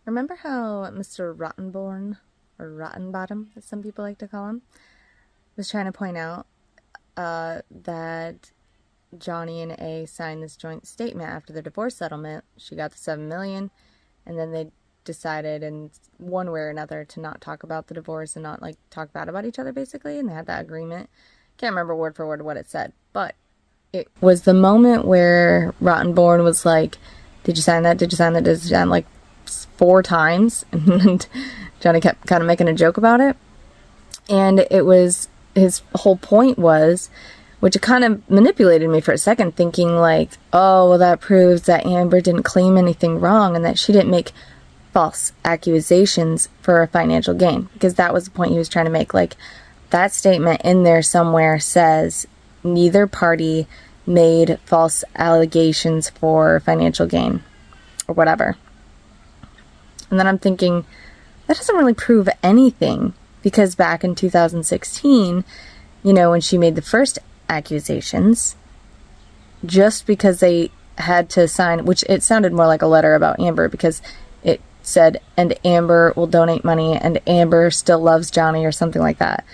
Remember how Mr. Rottenborn, or Rottenbottom, as some people like to call him, was trying to point out that Johnny and A signed this joint statement after their divorce settlement. She got the $7 million, and then they decided in one way or another to not talk about the divorce and not like talk bad about each other, basically, and they had that agreement. Can't remember word for word what it said, but it was the moment where Rottenborn was like, did you sign that? Did you sign that? Did you sign, like 4 times? And Johnny kept kind of making a joke about it. And it was, his whole point was, which it kind of manipulated me for a second, thinking like, oh, well, that proves that Amber didn't claim anything wrong and that she didn't make false accusations for a financial gain. Because that was the point he was trying to make. Like, that statement in there somewhere says neither party made false allegations for financial gain or whatever. And then I'm thinking, that doesn't really prove anything, because back in 2016, you know, when she made the first accusations, just because they had to sign, which it sounded more like a letter about Amber, because it said, and Amber will donate money, and Amber still loves Johnny, or something like that.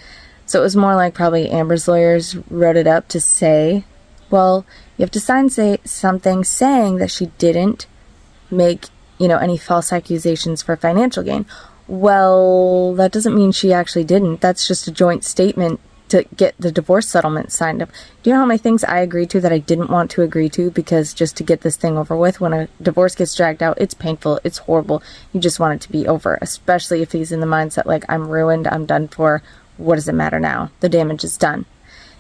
So it was more like probably Amber's lawyers wrote it up to say, well, you have to sign something saying that she didn't make, you know, any false accusations for financial gain. Well, that doesn't mean she actually didn't. That's just a joint statement to get the divorce settlement signed up. Do you know how many things I agreed to that I didn't want to agree to, because just to get this thing over with? When a divorce gets dragged out, it's painful, it's horrible. You just want it to be over, especially if he's in the mindset like, I'm ruined, I'm done for. What does it matter now? The damage is done.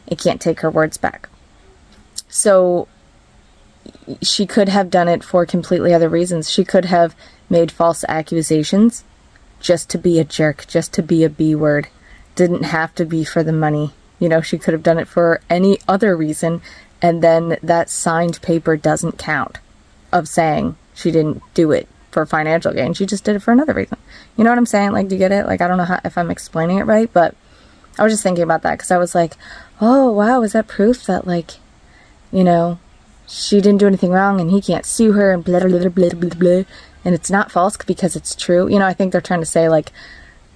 It can't take her words back. So she could have done it for completely other reasons. She could have made false accusations just to be a jerk, just to be a B word. Didn't have to be for the money. You know, she could have done it for any other reason, and then that signed paper doesn't count of saying she didn't do it for financial gain. She just did it for another reason. You know what I'm saying? Like, do you get it? Like, I don't know if I'm explaining it right, but I was just thinking about that, because I was like, oh, wow, is that proof that, like, you know, she didn't do anything wrong and he can't sue her and blah, blah, blah, blah, blah, blah, and it's not false because it's true? You know, I think they're trying to say, like,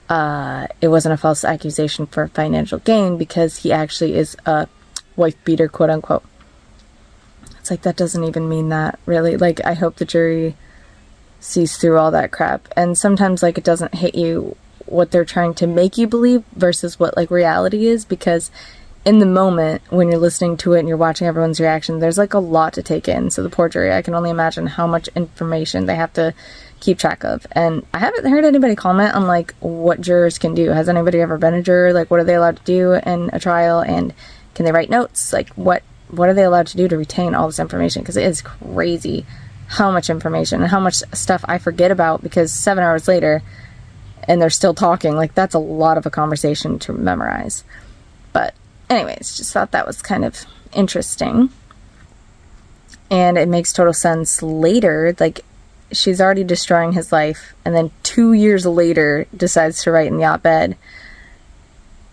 it wasn't a false accusation for financial gain because he actually is a wife beater, quote unquote. It's like, that doesn't even mean that, really. Like, I hope the jury sees through all that crap. And sometimes, like, it doesn't hit you what they're trying to make you believe versus what, like, reality is, because in the moment when you're listening to it and you're watching everyone's reaction, there's like a lot to take in. So the poor jury, I can only imagine how much information they have to keep track of. And I haven't heard anybody comment on like what jurors can do. Has anybody ever been a juror? Like, what are they allowed to do in a trial, and can they write notes? Like, what are they allowed to do to retain all this information? Because it is crazy how much information and how much stuff I forget about, because 7 hours later and they're still talking. Like, that's a lot of a conversation to memorize. But anyways, just thought that was kind of interesting. And it makes total sense later. Like, she's already destroying his life, and then 2 years later decides to write in the op-ed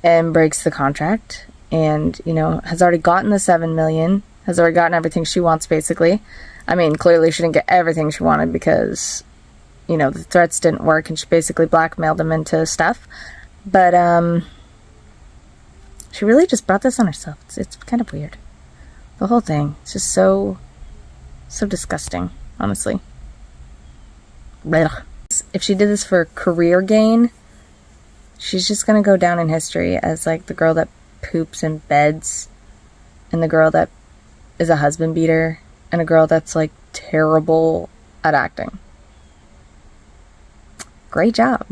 and breaks the contract, and, you know, has already gotten the $7 million, has already gotten everything she wants, basically. I mean, clearly she didn't get everything she wanted, because, you know, the threats didn't work and she basically blackmailed him into stuff. But she really just brought this on herself. It's kind of weird. The whole thing. It's just so disgusting, honestly. Blech. If she did this for career gain, she's just gonna go down in history as like the girl that poops in beds, and the girl that is a husband beater, and a girl that's like terrible at acting. Great job.